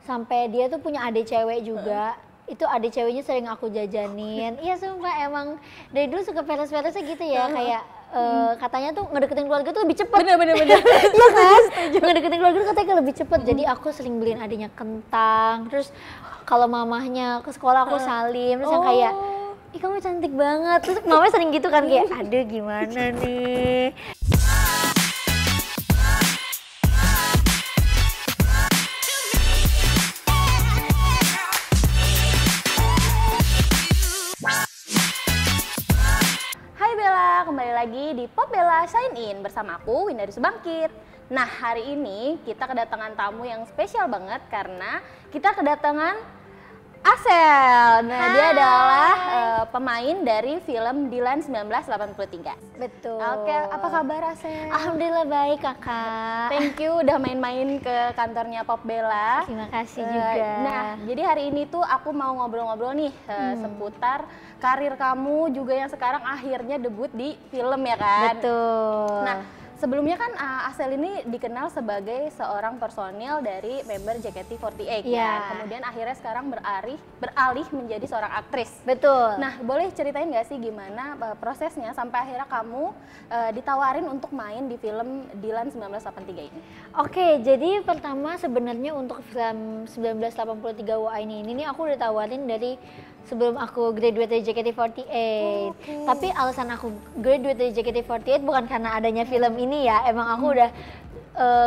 sampai dia tuh punya adik cewek juga. Itu adik ceweknya sering aku jajanin. Iya sumpah emang dari dulu suka peres-peresnya gitu ya, kayak katanya tuh ngedeketin keluarga tuh lebih cepet. Bener. Iya kan? Ngedeketin keluarga tuh katanya lebih cepet. Jadi aku sering beliin adiknya kentang. Terus kalau mamahnya ke sekolah aku salim. Terus yang kayak, ih kamu cantik banget. Terus mamanya sering gitu kan kayak, aduh gimana nih. Kembali lagi di Pop Bella Shine In bersama aku Winda Subangkit. Nah, hari ini kita kedatangan tamu yang spesial banget karena kita kedatangan Asel. Nah, dia adalah pemain dari film Dilan 1983. Betul. Oke, apa kabar Asel? Alhamdulillah baik kakak. Thank you udah main-main ke kantornya Pop Bella. Terima kasih juga. Nah, jadi hari ini tuh aku mau ngobrol-ngobrol nih seputar karir kamu juga yang sekarang akhirnya debut di film ya kan? Betul. Nah, sebelumnya kan Asel ini dikenal sebagai seorang personil dari member JKT48 kan. Kemudian akhirnya sekarang beralih menjadi seorang aktris. Betul. Nah, boleh ceritain nggak sih gimana prosesnya sampai akhirnya kamu ditawarin untuk main di film Dilan 1983 ini? Oke, jadi pertama sebenarnya untuk film 1983 WA ini nih aku udah tawarin dari sebelum aku graduate dari JKT48. Tapi alasan aku graduate dari JKT48 bukan karena adanya film ini ya. Emang aku udah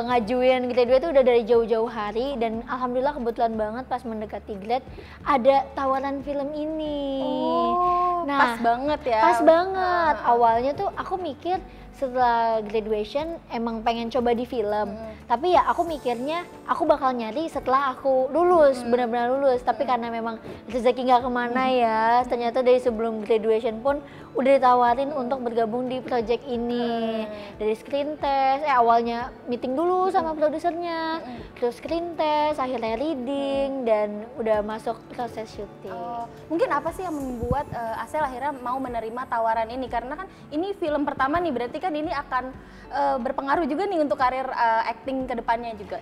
ngajuin graduate itu udah dari jauh-jauh hari, dan alhamdulillah kebetulan banget pas mendekati grad ada tawaran film ini. Nah, pas banget ya. Pas banget. Awalnya tuh aku mikir setelah graduation emang pengen coba di film. Tapi ya aku mikirnya aku bakal nyari setelah aku lulus, benar-benar lulus. Tapi karena memang rezeki nggak kemana ya, ternyata dari sebelum graduation pun udah ditawarin untuk bergabung di project ini. Dari screen test, awalnya meeting dulu sama produsernya, terus screen test, akhirnya reading, dan udah masuk proses syuting. Mungkin apa sih yang membuat Asel akhirnya mau menerima tawaran ini? Karena kan ini film pertama nih, berarti kan ini akan berpengaruh juga nih untuk karir acting ke depannya juga.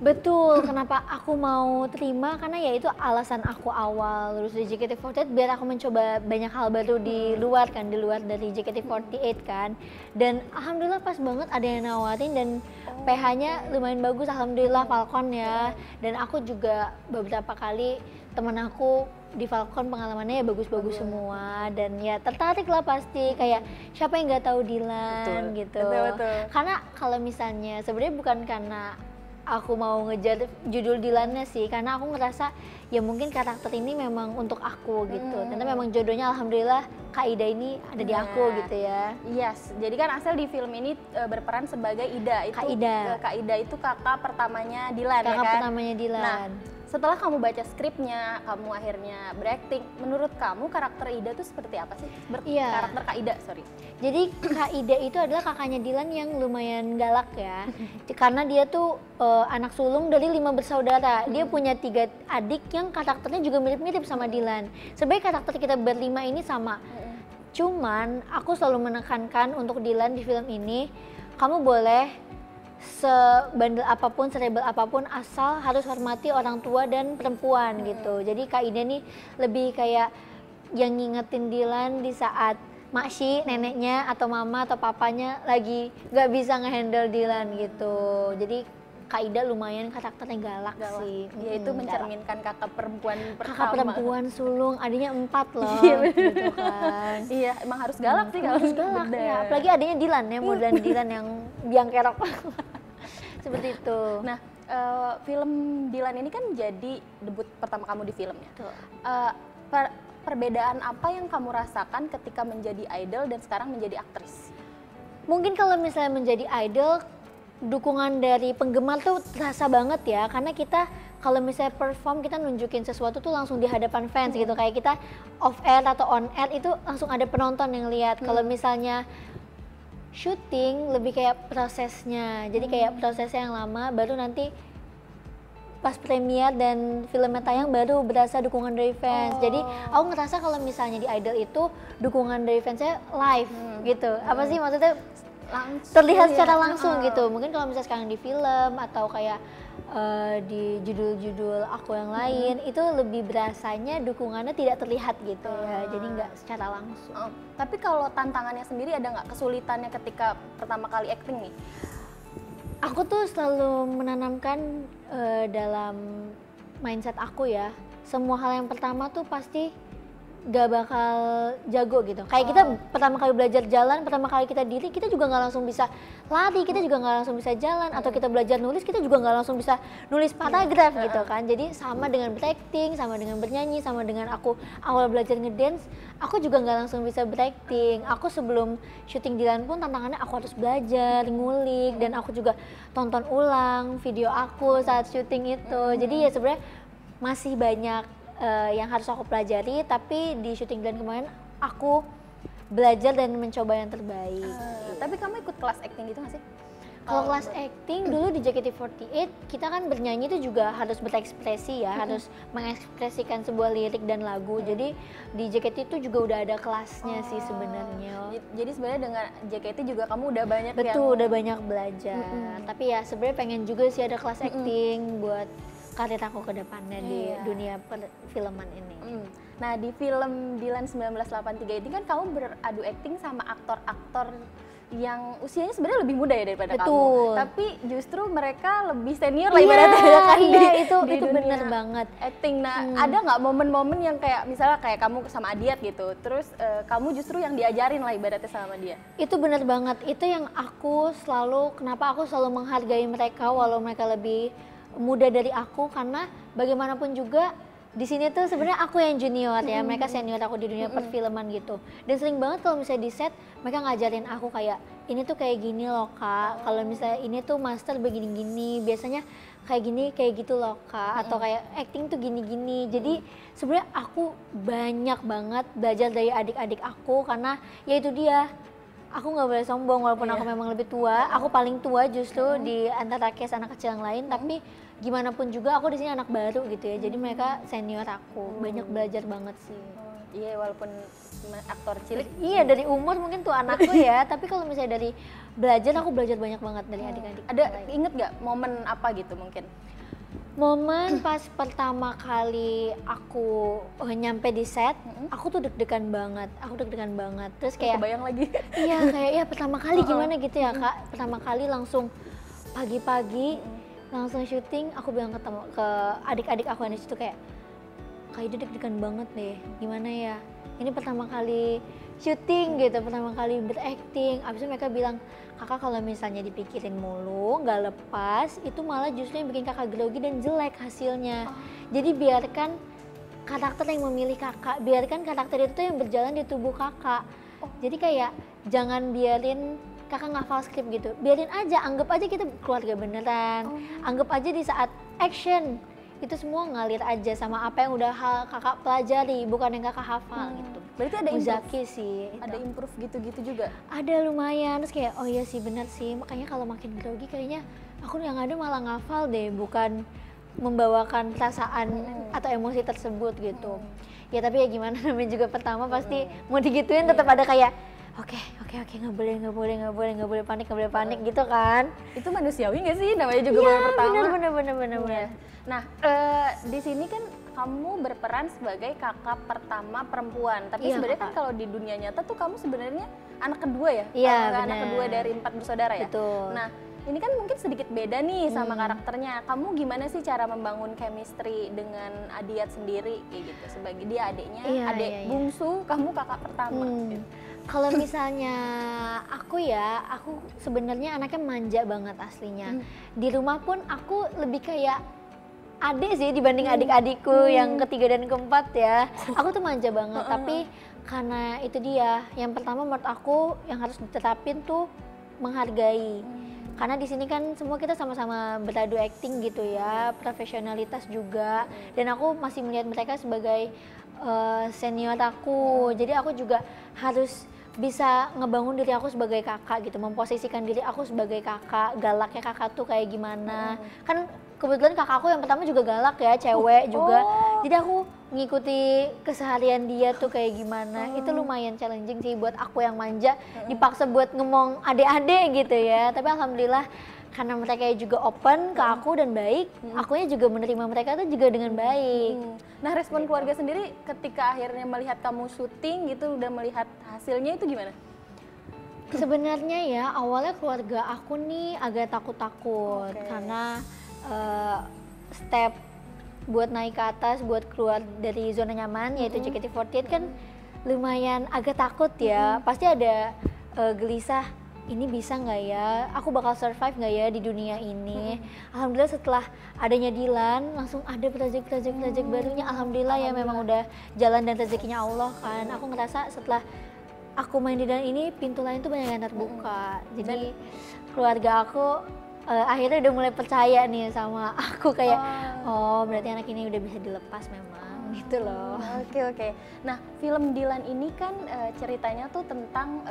Betul, kenapa aku mau terima, karena ya itu alasan aku awal lulus dari JKT48 biar aku mencoba banyak hal baru di luar kan, di luar dari JKT48 kan. Dan alhamdulillah pas banget ada yang nawarin dan PH-nya lumayan bagus, alhamdulillah Falcon ya. Dan aku juga beberapa kali temen aku di Falcon pengalamannya ya bagus-bagus semua, dan ya tertarik lah pasti, kayak siapa yang nggak tahu Dilan gitu. Betul. Karena kalau misalnya sebenarnya bukan karena aku mau ngejar judul Dilannya sih, karena aku ngerasa ya mungkin karakter ini memang untuk aku gitu. Ternyata memang jodohnya alhamdulillah Kak Ida ini ada di aku gitu ya. Yes, jadi kan Asel di film ini berperan sebagai Ida. Kak Ida. Kak Ida itu kakak pertamanya Dilan ya kan? Kakak pertamanya Dilan. Nah, setelah kamu baca skripnya, kamu akhirnya berakting. Menurut kamu karakter Ida tuh seperti apa sih? Karakter Kak Ida, sorry. Jadi Kak Ida itu adalah kakaknya Dilan yang lumayan galak ya. Karena dia tuh anak sulung dari 5 bersaudara. Dia punya 3 adik yang karakternya juga mirip-mirip sama Dilan. Sebenarnya karakter kita berlima ini sama. Cuman aku selalu menekankan untuk Dilan di film ini, kamu boleh sebandel apapun, serebel apapun, asal harus hormati orang tua dan perempuan gitu. Jadi Kak Ida nih lebih kayak yang ngingetin Dilan di saat Makshi, neneknya atau mama atau papanya lagi gak bisa ngehandle Dilan gitu. Jadi Kak Ida lumayan karakternya galak sih. Dia itu mencerminkan kakak perempuan pertama. Kakak perempuan sulung, adiknya 4 loh. Gitu kan. Iya, emang harus galak sih kalau harus galak ya. Apalagi adiknya Dilan ya, modelan Dilan yang biang kerok. Seperti itu. Nah, film Dilan ini kan jadi debut pertama kamu di filmnya. Perbedaan apa yang kamu rasakan ketika menjadi idol dan sekarang menjadi aktris? Mungkin kalau misalnya menjadi idol, dukungan dari penggemar tuh terasa banget ya, karena kita kalau misalnya perform, kita nunjukin sesuatu tuh langsung di hadapan fans gitu. Kayak kita off air atau on air itu langsung ada penonton yang lihat. Kalau misalnya syuting lebih kayak prosesnya, jadi kayak prosesnya yang lama, baru nanti pas premier dan filmnya tayang baru berasa dukungan dari fans. Jadi aku ngerasa kalau misalnya di idol itu dukungan dari fansnya live gitu. Apa sih maksudnya? Terlihat secara langsung gitu. Mungkin kalau misalnya sekarang di film atau kayak di judul-judul aku yang lain itu lebih berasanya dukungannya tidak terlihat gitu ya, jadi nggak secara langsung. Tapi kalau tantangannya sendiri ada nggak kesulitannya ketika pertama kali acting nih? Aku tuh selalu menanamkan dalam mindset aku ya, semua hal yang pertama tuh pasti gak bakal jago gitu. Kayak kita pertama kali belajar jalan, pertama kali kita diri, kita juga nggak langsung bisa lari, kita juga nggak langsung bisa jalan. Atau kita belajar nulis, kita juga nggak langsung bisa nulis paragraf gitu kan. Jadi sama dengan berakting, sama dengan bernyanyi, sama dengan aku awal belajar ngedance, aku juga nggak langsung bisa berakting. Aku sebelum syuting Dilan pun tantangannya aku harus belajar, ngulik, dan aku juga tonton ulang video aku saat syuting itu. Jadi ya sebenarnya masih banyak yang harus aku pelajari, tapi di syuting Dilan kemarin aku belajar dan mencoba yang terbaik. Tapi kamu ikut kelas acting gitu nggak sih? Kalau kelas acting dulu di JKT48 kita kan bernyanyi itu juga harus berekspresi ya, harus mengekspresikan sebuah lirik dan lagu. Jadi di JKT itu juga udah ada kelasnya sih sebenarnya. Jadi sebenarnya dengan JKT juga kamu udah banyak Betul, udah banyak belajar. Tapi ya sebenarnya pengen juga sih ada kelas acting buat karir aku ke depannya di dunia perfilman ini. Nah, di film Dilan 1983 ini kan kamu beradu akting sama aktor-aktor yang usianya sebenarnya lebih muda ya daripada kamu. Tapi justru mereka lebih senior lah ibaratnya kan itu benar banget. Acting. Nah, ada nggak momen-momen yang kayak misalnya kayak kamu sama Adiat gitu, terus kamu justru yang diajarin lah ibaratnya sama dia? Itu benar banget. Itu yang kenapa aku selalu menghargai mereka walau mereka lebih muda dari aku, karena bagaimanapun juga di sini tuh sebenarnya aku yang junior ya, mereka senior aku di dunia perfilman gitu. Dan sering banget kalau misalnya di set mereka ngajarin aku kayak ini tuh kayak gini loh kak, kalau misalnya ini tuh master begini-gini, biasanya kayak gini kayak gitu loh kak, atau kayak acting tuh gini-gini. Jadi sebenarnya aku banyak banget belajar dari adik-adik aku, karena ya itu dia, aku nggak boleh sombong walaupun aku memang lebih tua, aku paling tua justru di antara case anak kecil yang lain, tapi gimana pun juga aku di sini anak baru gitu ya, jadi mereka senior aku, banyak belajar banget sih. Iya, walaupun aktor cilik. Iya, dari umur mungkin tuh anakku ya, tapi kalau misalnya dari belajar, aku belajar banyak banget dari adik-adik. Ada inget nggak momen apa gitu mungkin? Momen pas pertama kali aku nyampe di set, aku tuh deg-degan banget, terus kayak kebayang lagi. Iya, kayak ya pertama kali gimana gitu ya kak, pertama kali langsung pagi-pagi langsung syuting, aku bilang ke adik-adik aku yang di situ kayak, Kak Ida deg-degan banget deh, gimana ya, ini pertama kali syuting gitu, pertama kali berakting. Abis itu mereka bilang, kakak kalau misalnya dipikirin mulu, nggak lepas, itu malah justru yang bikin kakak grogi dan jelek hasilnya. Jadi biarkan karakter yang memilih kakak, biarkan karakter itu tuh yang berjalan di tubuh kakak. Jadi kayak jangan biarin kakak ngafal skrip gitu, biarin aja, anggap aja kita keluarga beneran, anggap aja di saat action itu semua ngalir aja sama apa yang udah kakak pelajari, bukan yang kakak hafal gitu. Berarti ada Muzaki sih itu. Ada improve gitu-gitu juga? Ada lumayan, terus kayak oh iya sih bener sih, makanya kalau makin grogi kayaknya aku yang ada malah ngafal deh, bukan membawakan perasaan atau emosi tersebut gitu. Ya tapi ya gimana, namanya juga pertama pasti mau digituin tetap ada kayak Oke, nggak boleh panik gitu kan? Itu manusiawi nggak sih, namanya juga baru pertama? Bener. Nah, di sini kan kamu berperan sebagai kakak pertama perempuan, tapi sebenarnya kan kalau di dunia nyata tuh kamu sebenarnya anak kedua ya? Iya, anak kedua dari 4 bersaudara ya? Betul. Nah, ini kan mungkin sedikit beda nih sama karakternya. Kamu gimana sih cara membangun chemistry dengan Adiat sendiri kayak gitu? Sebagai dia adiknya, adik bungsu, kamu kakak pertama. Gitu. Kalau misalnya aku sebenarnya anaknya manja banget aslinya. Di rumah pun aku lebih kayak adik sih dibanding adik-adikku yang ketiga dan keempat ya. Aku tuh manja banget, tapi karena itu dia, yang pertama menurut aku yang harus diterapin tuh menghargai. Karena di sini kan semua kita sama-sama beradu acting gitu ya, profesionalitas juga, dan aku masih melihat mereka sebagai senior aku. Jadi aku juga harus bisa ngebangun diri aku sebagai kakak gitu, memposisikan diri aku sebagai kakak, galaknya kakak tuh kayak gimana. Kan kebetulan kakak aku yang pertama juga galak ya, cewek juga. Jadi aku ngikuti keseharian dia tuh kayak gimana. Itu lumayan challenging sih buat aku yang manja, dipaksa buat ngomong adek-adek gitu ya. Tapi alhamdulillah karena mereka juga open ke aku dan baik, akunya juga menerima mereka tuh juga dengan baik. Nah, respon keluarga sendiri ketika akhirnya melihat kamu syuting gitu, udah melihat hasilnya itu gimana? Sebenarnya ya awalnya keluarga aku nih agak takut-takut karena step buat naik ke atas, buat keluar dari zona nyaman yaitu JKT48 kan lumayan agak takut ya. Pasti ada gelisah, ini bisa nggak ya? Aku bakal survive nggak ya di dunia ini? Alhamdulillah setelah adanya Dilan langsung ada project barunya. Alhamdulillah ya memang udah jalan dan rezekinya Allah kan. Aku ngerasa setelah aku main di Dilan ini pintu lain tuh banyak yang terbuka. Jadi keluarga aku akhirnya udah mulai percaya nih sama aku kayak oh berarti anak ini udah bisa dilepas memang gitu loh. Oke. Nah, film Dilan ini kan ceritanya tuh tentang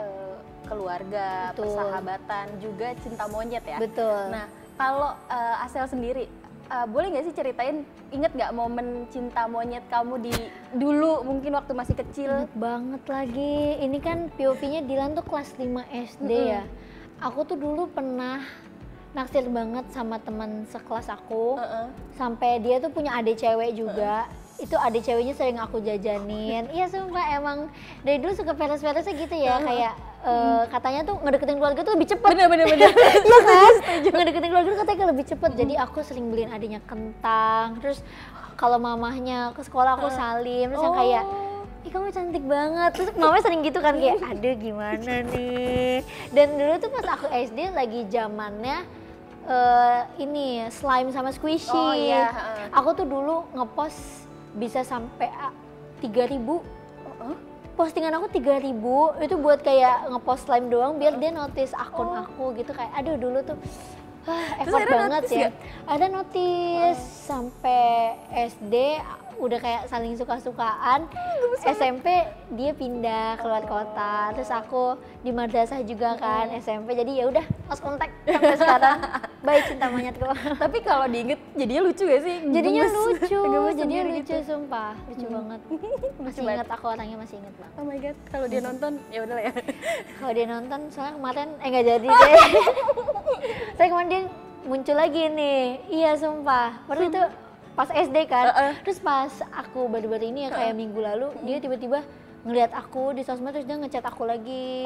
keluarga, persahabatan, juga cinta monyet ya. Betul. Nah, kalau Asel sendiri boleh nggak sih ceritain, inget nggak momen cinta monyet kamu di dulu mungkin waktu masih kecil? Ingat banget lagi, ini kan POV-nya Dilan tuh kelas 5 SD ya. Aku tuh dulu pernah naksir banget sama teman sekelas aku, sampai dia tuh punya adik cewek juga. Itu adik ceweknya sering aku jajanin. Iya sumpah emang dari dulu suka peres-peresnya gitu ya, kayak katanya tuh ngedeketin keluarga tuh lebih cepet. Bener. Iya kan? Ngedeketin keluarga tuh katanya lebih cepet. Jadi aku sering beliin adiknya kentang. Terus kalau mamahnya ke sekolah aku salim. Terus yang kayak, ih kamu cantik banget. Terus mamanya sering gitu kan kayak, aduh gimana nih. Dan dulu tuh pas aku SD lagi zamannya ini slime sama squishy. Aku tuh dulu ngepost bisa sampai 3.000. Postingan aku 3.000 itu buat kayak ngepost slime doang biar dia notice akun aku gitu, kayak aduh dulu tuh effort banget ya. Ada notice sampai SD udah kayak saling suka-sukaan. SMP dia pindah keluar kota, terus aku di madrasah juga kan SMP, jadi ya udah lost kontak sampai sekarang. Baik cinta monyet kok. Tapi kalau diinget jadinya lucu gak sih? Jadinya lucu, jadinya lucu sumpah, lucu banget. Masih inget aku orangnya, masih inget banget. Oh my god, kalau dia nonton ya udahlah ya. Kalau dia nonton soalnya kemarin nggak jadi deh. Saya kemarin dia muncul lagi nih. Iya sumpah. Baru itu pas SD kan. Terus pas aku baru-baru ini ya kayak minggu lalu dia tiba-tiba ngeliat aku di sosmed, terus dia ngechat aku lagi.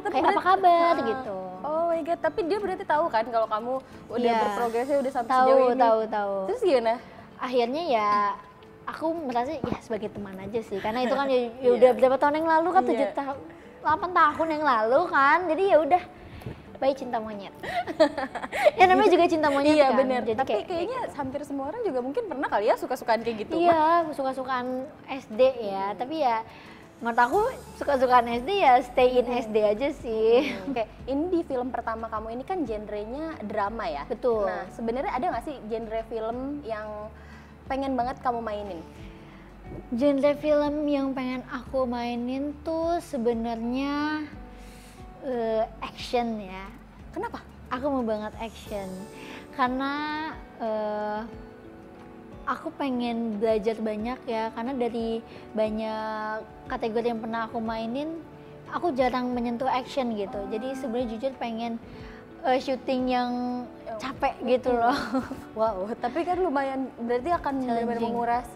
Tapi kayak apa kabar gitu. Oh my god, tapi dia berarti tahu kan kalau kamu udah berprogresnya udah sampai tahu, sejauh ini. Tahu. Terus gimana? Akhirnya ya aku merasa ya sebagai teman aja sih, karena itu kan ya udah berapa tahun yang lalu kan, 7 tahun 8 tahun yang lalu kan, jadi ya udah baik cinta monyet. Ya namanya juga cinta monyet iya, kan. Bener. Jadi tapi kayaknya hampir semua orang juga mungkin pernah kali ya suka-sukaan kayak gitu. Iya, suka-sukaan SD ya, tapi ya menurut aku suka-sukaan SD ya stay in SD aja sih. Oke, ini di film pertama kamu ini kan genrenya drama ya? Betul. Nah, sebenarnya ada nggak sih genre film yang pengen banget kamu mainin? Genre film yang pengen aku mainin tuh sebenarnya action ya. Kenapa? Aku mau banget action karena aku pengen belajar banyak ya, karena dari banyak kategori yang pernah aku mainin aku jarang menyentuh action gitu. Jadi sebenarnya jujur pengen syuting yang capek gitu loh. Wow, tapi kan lumayan berarti akan benar-benar menguras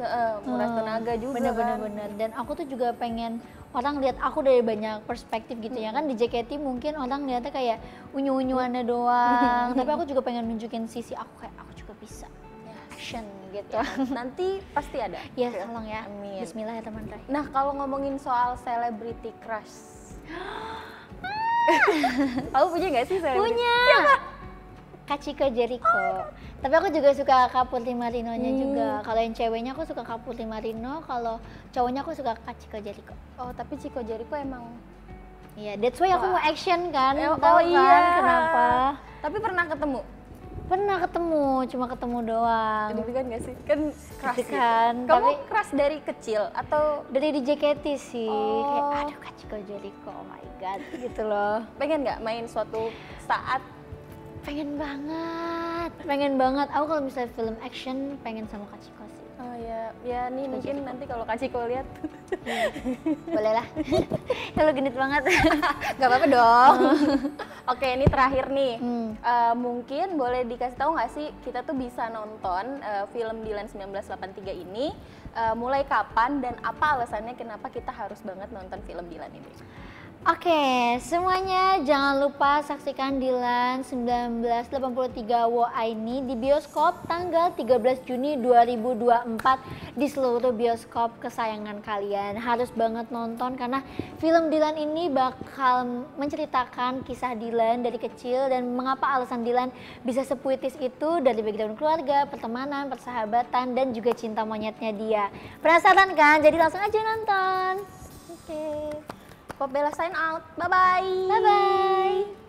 tenaga juga. Bener. Dan aku tuh juga pengen orang lihat aku dari banyak perspektif gitu ya kan. Di JKT mungkin orang lihatnya kayak unyu-unyuannya doang, tapi aku juga pengen nunjukin sisi aku, kayak aku juga bisa action gitu. Nanti pasti ada. Ya tolong ya. Amin. Bismillah ya teman-teman. Nah, kalau ngomongin soal celebrity crush, kamu punya nggak sih celebrity? Punya. Kak Chico Jericho. Tapi aku juga suka Kak Putri Marinonya juga. Kalau yang ceweknya aku suka Kak Putri Marino, kalau cowoknya aku suka Kak Chico Jericho. Oh, tapi Chico Jericho emang. Iya, that's why aku mau action kan. Oh Tahu iya. kan kenapa? Tapi pernah ketemu? Pernah ketemu, cuma ketemu doang. Deg-degan nggak sih? Kan crush Deg-degan, gitu. Kamu tapi crush dari kecil atau dari di JKT sih. Kayak aduh Kak Chico Jericho, oh my god gitu loh. pengen nggak main suatu saat Pengen banget. Aku kalau misalnya film action pengen sama Kak Ciko sih. Oh ya nih mungkin nanti kalau Kak Ciko lihat. Boleh lah. Kalau genit banget. Gak apa-apa dong. Oke, ini terakhir nih. Hmm. Mungkin boleh dikasih tahu nggak sih kita tuh bisa nonton film Dilan 1983 ini mulai kapan dan apa alasannya kenapa kita harus banget nonton film Dilan ini? Oke, semuanya jangan lupa saksikan Dilan 1983 WOA ini di bioskop tanggal 13 Juni 2024 di seluruh bioskop kesayangan kalian. Harus banget nonton karena film Dilan ini bakal menceritakan kisah Dilan dari kecil dan mengapa alasan Dilan bisa sepuitis itu dari background keluarga, pertemanan, persahabatan, dan juga cinta monyetnya dia. Penasaran kan? Jadi langsung aja nonton. Oke. Pop Bella sign out. Bye-bye. Bye-bye.